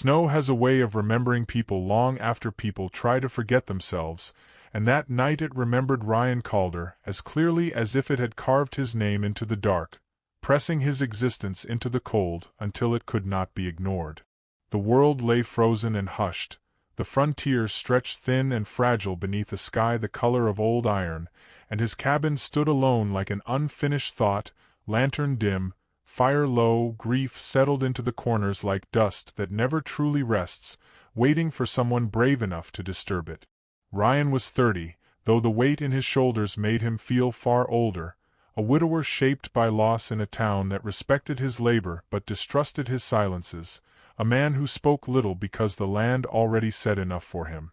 Snow has a way of remembering people long after people try to forget themselves, and that night it remembered Ryan Calder as clearly as if it had carved his name into the dark, pressing his existence into the cold until it could not be ignored. The world lay frozen and hushed, the frontier stretched thin and fragile beneath a sky the color of old iron, and his cabin stood alone like an unfinished thought, lantern dim, fire low. Grief settled into the corners like dust that never truly rests, waiting for someone brave enough to disturb it. Ryan was 30, though the weight in his shoulders made him feel far older, a widower shaped by loss in a town that respected his labor but distrusted his silences, a man who spoke little because the land already said enough for him.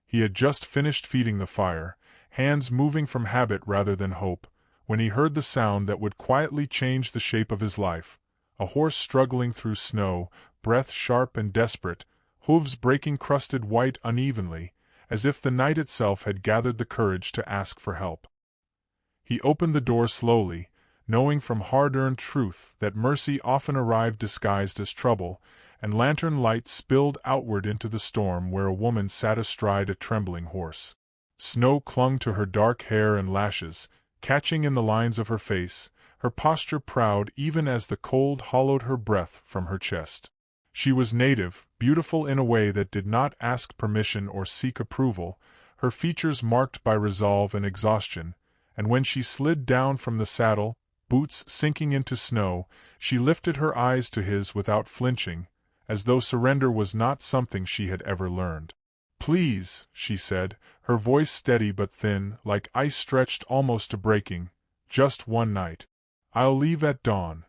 He had just finished feeding the fire, hands moving from habit rather than hope, when he heard the sound that would quietly change the shape of his life, a horse struggling through snow, breath sharp and desperate, hooves breaking crusted white unevenly, as if the night itself had gathered the courage to ask for help. He opened the door slowly, knowing from hard-earned truth that mercy often arrived disguised as trouble, and lantern light spilled outward into the storm where a woman sat astride a trembling horse. Snow clung to her dark hair and lashes, catching in the lines of her face, her posture proud even as the cold hollowed her breath from her chest. She was native, beautiful in a way that did not ask permission or seek approval, her features marked by resolve and exhaustion, and when she slid down from the saddle, boots sinking into snow, she lifted her eyes to his without flinching, as though surrender was not something she had ever learned. "Please," she said, her voice steady but thin, like ice stretched almost to breaking, "just one night. I'll leave at dawn."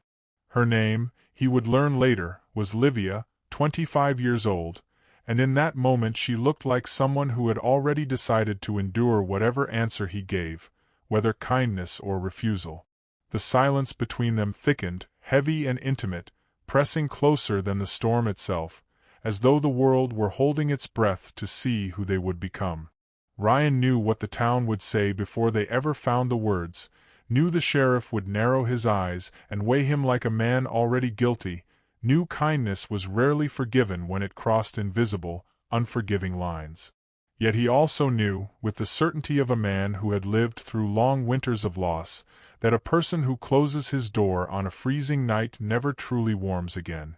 Her name, he would learn later, was Livia, 25 years old, and in that moment she looked like someone who had already decided to endure whatever answer he gave, whether kindness or refusal. The silence between them thickened, heavy and intimate, pressing closer than the storm itself, as though the world were holding its breath to see who they would become. Ryan knew what the town would say before they ever found the words, knew the sheriff would narrow his eyes and weigh him like a man already guilty, knew kindness was rarely forgiven when it crossed invisible, unforgiving lines. Yet he also knew, with the certainty of a man who had lived through long winters of loss, that a person who closes his door on a freezing night never truly warms again.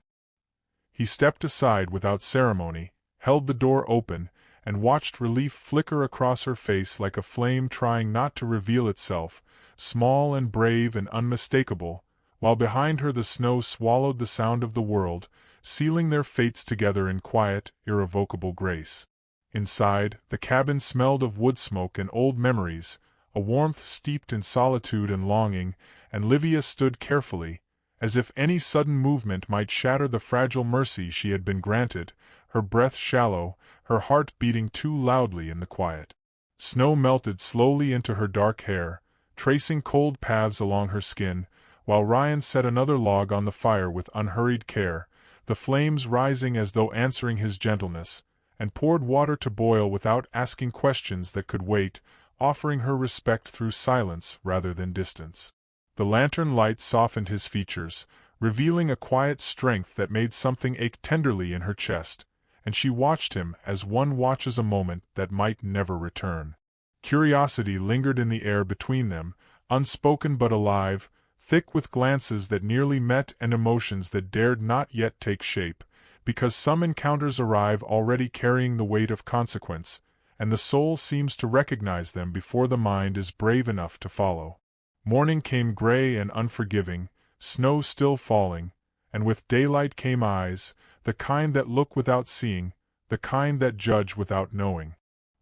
He stepped aside without ceremony, held the door open, and watched relief flicker across her face like a flame trying not to reveal itself, small and brave and unmistakable, while behind her the snow swallowed the sound of the world, sealing their fates together in quiet, irrevocable grace. Inside, the cabin smelled of wood smoke and old memories, a warmth steeped in solitude and longing, and Livia stood carefully, as if any sudden movement might shatter the fragile mercy she had been granted, her breath shallow, her heart beating too loudly in the quiet. Snow melted slowly into her dark hair, tracing cold paths along her skin, while Ryan set another log on the fire with unhurried care, the flames rising as though answering his gentleness, and poured water to boil without asking questions that could wait, offering her respect through silence rather than distance. The lantern light softened his features, revealing a quiet strength that made something ache tenderly in her chest, and she watched him as one watches a moment that might never return. Curiosity lingered in the air between them, unspoken but alive, thick with glances that nearly met and emotions that dared not yet take shape, because some encounters arrive already carrying the weight of consequence, and the soul seems to recognize them before the mind is brave enough to follow. Morning came gray and unforgiving, snow still falling, and with daylight came eyes, the kind that look without seeing, the kind that judge without knowing.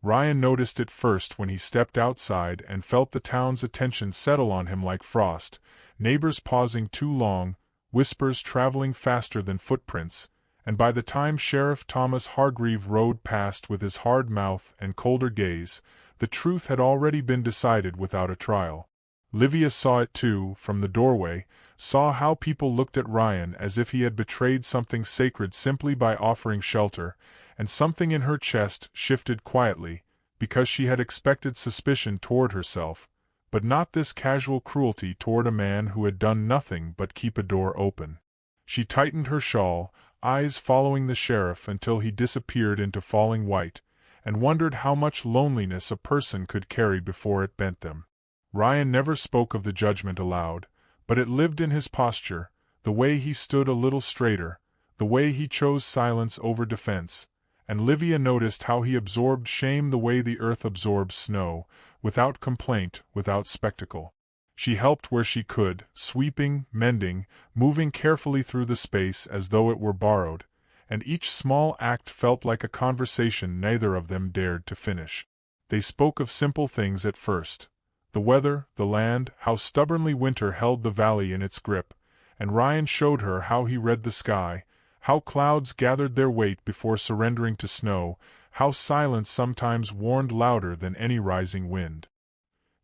Ryan noticed it first when he stepped outside and felt the town's attention settle on him like frost, neighbors pausing too long, whispers traveling faster than footprints, and by the time Sheriff Thomas Hargreave rode past with his hard mouth and colder gaze, the truth had already been decided without a trial. Livia saw it too, from the doorway, saw how people looked at Ryan as if he had betrayed something sacred simply by offering shelter, and something in her chest shifted quietly, because she had expected suspicion toward herself, but not this casual cruelty toward a man who had done nothing but keep a door open. She tightened her shawl, eyes following the sheriff until he disappeared into falling white, and wondered how much loneliness a person could carry before it bent them. Ryan never spoke of the judgment aloud, but it lived in his posture, the way he stood a little straighter, the way he chose silence over defense, and Livia noticed how he absorbed shame the way the earth absorbs snow, without complaint, without spectacle. She helped where she could, sweeping, mending, moving carefully through the space as though it were borrowed, and each small act felt like a conversation neither of them dared to finish. They spoke of simple things at first: the weather, the land, how stubbornly winter held the valley in its grip, and Ryan showed her how he read the sky, how clouds gathered their weight before surrendering to snow, how silence sometimes warned louder than any rising wind.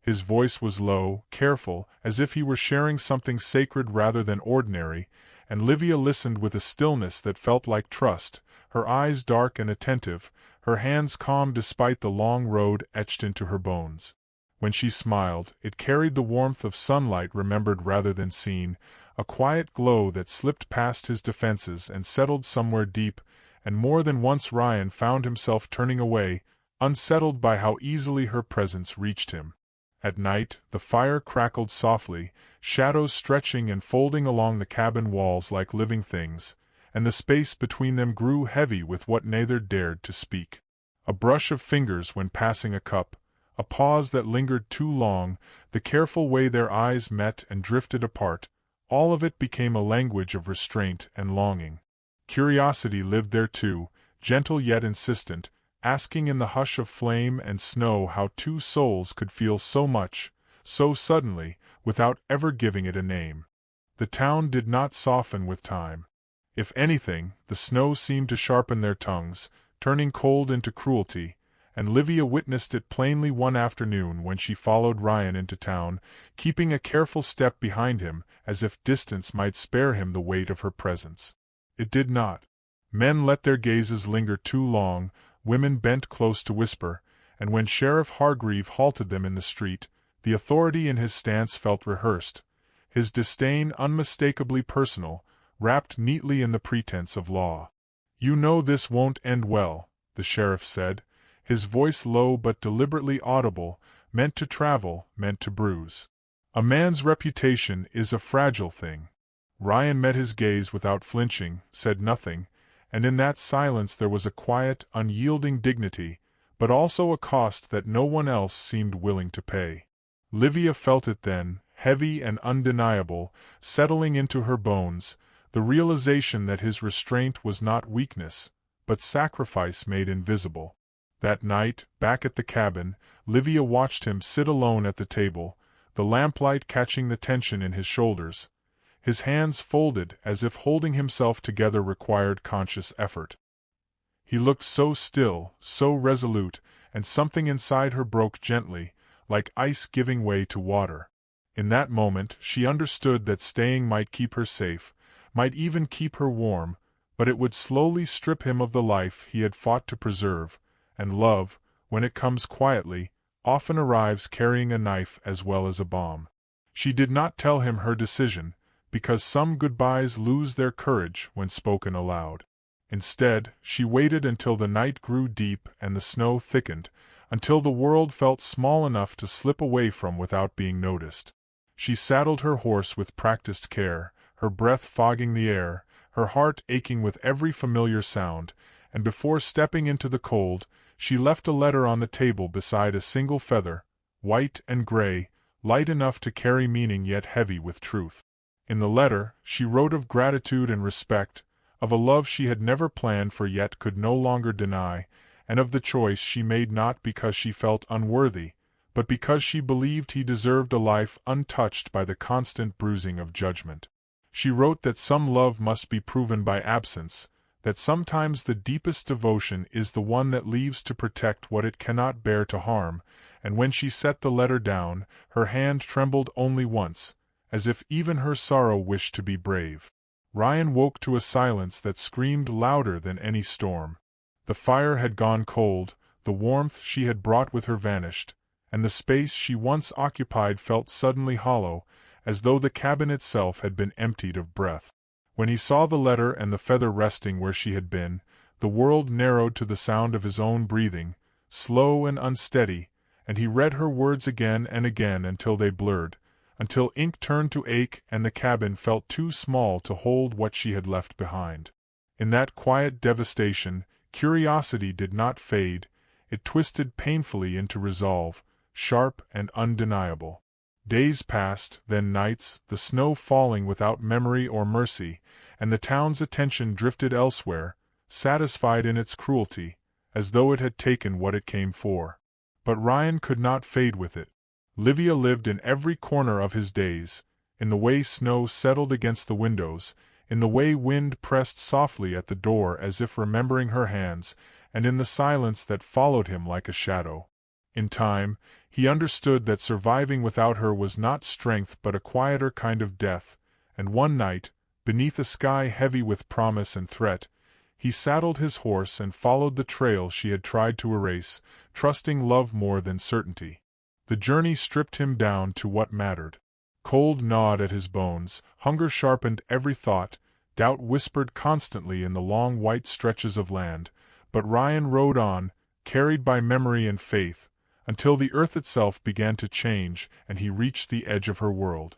His voice was low, careful, as if he were sharing something sacred rather than ordinary, and Livia listened with a stillness that felt like trust, her eyes dark and attentive, her hands calm despite the long road etched into her bones. When she smiled, it carried the warmth of sunlight remembered rather than seen, a quiet glow that slipped past his defenses and settled somewhere deep, and more than once Ryan found himself turning away, unsettled by how easily her presence reached him. At night, the fire crackled softly, shadows stretching and folding along the cabin walls like living things, and the space between them grew heavy with what neither dared to speak. A brush of fingers when passing a cup, a pause that lingered too long, the careful way their eyes met and drifted apart, all of it became a language of restraint and longing. Curiosity lived there too, gentle yet insistent, asking in the hush of flame and snow how two souls could feel so much, so suddenly, without ever giving it a name. The town did not soften with time. If anything, the snow seemed to sharpen their tongues, turning cold into cruelty, and Livia witnessed it plainly one afternoon when she followed Ryan into town, keeping a careful step behind him, as if distance might spare him the weight of her presence. It did not. Men let their gazes linger too long, women bent close to whisper, and when Sheriff Hargreave halted them in the street, the authority in his stance felt rehearsed, his disdain unmistakably personal, wrapped neatly in the pretense of law. "You know this won't end well," the sheriff said, his voice low but deliberately audible, meant to travel, meant to bruise. "A man's reputation is a fragile thing." Ryan met his gaze without flinching, said nothing, and in that silence there was a quiet, unyielding dignity, but also a cost that no one else seemed willing to pay. Livia felt it then, heavy and undeniable, settling into her bones, the realization that his restraint was not weakness, but sacrifice made invisible. That night, back at the cabin, Livia watched him sit alone at the table, the lamplight catching the tension in his shoulders, his hands folded as if holding himself together required conscious effort. He looked so still, so resolute, and something inside her broke gently, like ice giving way to water. In that moment she understood that staying might keep her safe, might even keep her warm, but it would slowly strip him of the life he had fought to preserve, and love, when it comes quietly, often arrives carrying a knife as well as a bomb. She did not tell him her decision, because some goodbyes lose their courage when spoken aloud. Instead, she waited until the night grew deep and the snow thickened, until the world felt small enough to slip away from without being noticed. She saddled her horse with practiced care, her breath fogging the air, her heart aching with every familiar sound, and before stepping into the cold, she left a letter on the table beside a single feather, white and gray, light enough to carry meaning yet heavy with truth. In the letter, she wrote of gratitude and respect, of a love she had never planned for yet could no longer deny, and of the choice she made not because she felt unworthy, but because she believed he deserved a life untouched by the constant bruising of judgment. She wrote that some love must be proven by absence, that sometimes the deepest devotion is the one that leaves to protect what it cannot bear to harm, and when she set the letter down, her hand trembled only once, as if even her sorrow wished to be brave. Ryan woke to a silence that screamed louder than any storm. The fire had gone cold, the warmth she had brought with her vanished, and the space she once occupied felt suddenly hollow, as though the cabin itself had been emptied of breath. When he saw the letter and the feather resting where she had been, the world narrowed to the sound of his own breathing, slow and unsteady, and he read her words again and again until they blurred, until ink turned to ache and the cabin felt too small to hold what she had left behind. In that quiet devastation, curiosity did not fade, it twisted painfully into resolve, sharp and undeniable. Days passed, then nights, the snow falling without memory or mercy, and the town's attention drifted elsewhere, satisfied in its cruelty, as though it had taken what it came for. But Ryan could not fade with it. Livia lived in every corner of his days, in the way snow settled against the windows, in the way wind pressed softly at the door as if remembering her hands, and in the silence that followed him like a shadow. In time, he understood that surviving without her was not strength but a quieter kind of death, and one night, beneath a sky heavy with promise and threat, he saddled his horse and followed the trail she had tried to erase, trusting love more than certainty. The journey stripped him down to what mattered. Cold gnawed at his bones, hunger sharpened every thought, doubt whispered constantly in the long white stretches of land, but Ryan rode on, carried by memory and faith, until the earth itself began to change and he reached the edge of her world.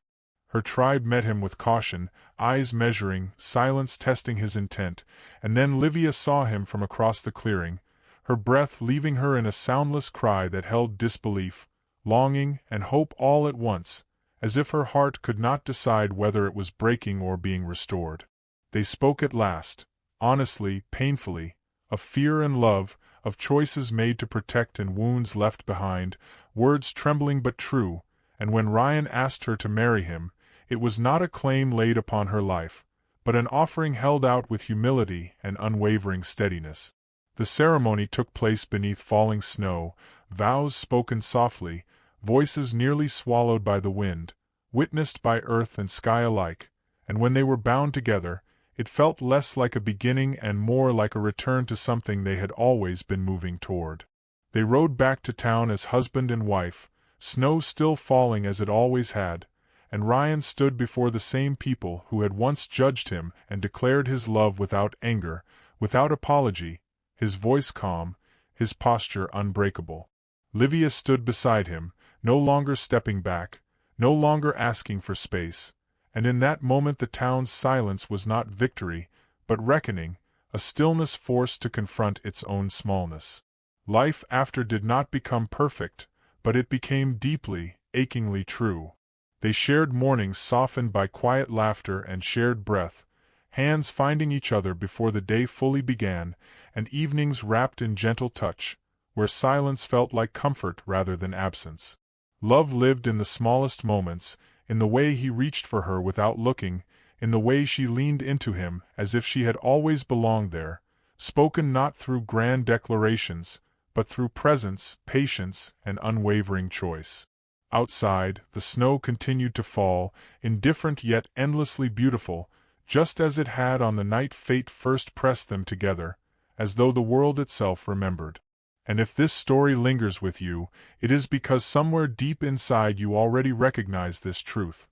Her tribe met him with caution, eyes measuring, silence testing his intent, and then Livia saw him from across the clearing, her breath leaving her in a soundless cry that held disbelief, longing, and hope all at once, as if her heart could not decide whether it was breaking or being restored. They spoke at last, honestly, painfully, of fear and love, of choices made to protect and wounds left behind, words trembling but true, and when Ryan asked her to marry him, it was not a claim laid upon her life, but an offering held out with humility and unwavering steadiness. The ceremony took place beneath falling snow, vows spoken softly, voices nearly swallowed by the wind, witnessed by earth and sky alike, and when they were bound together, it felt less like a beginning and more like a return to something they had always been moving toward. They rode back to town as husband and wife, snow still falling as it always had, and Ryan stood before the same people who had once judged him and declared his love without anger, without apology, his voice calm, his posture unbreakable. Livia stood beside him, no longer stepping back, no longer asking for space, and in that moment the town's silence was not victory, but reckoning, a stillness forced to confront its own smallness. Life after did not become perfect, but it became deeply, achingly true. They shared mornings softened by quiet laughter and shared breath, hands finding each other before the day fully began, and evenings wrapped in gentle touch, where silence felt like comfort rather than absence. Love lived in the smallest moments, in the way he reached for her without looking, in the way she leaned into him as if she had always belonged there, spoken not through grand declarations, but through presence, patience, and unwavering choice. Outside, the snow continued to fall, indifferent yet endlessly beautiful, just as it had on the night fate first pressed them together, as though the world itself remembered. And if this story lingers with you, it is because somewhere deep inside you already recognize this truth,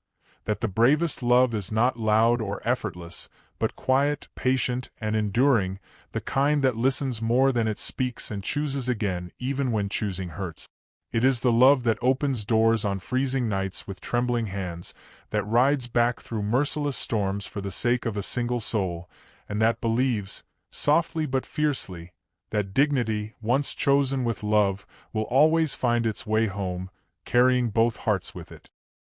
that the bravest love is not loud or effortless, but quiet, patient, and enduring, the kind that listens more than it speaks and chooses again even when choosing hurts. It is the love that opens doors on freezing nights with trembling hands, that rides back through merciless storms for the sake of a single soul, and that believes, softly but fiercely, that dignity, once chosen with love, will always find its way home, carrying both hearts with it.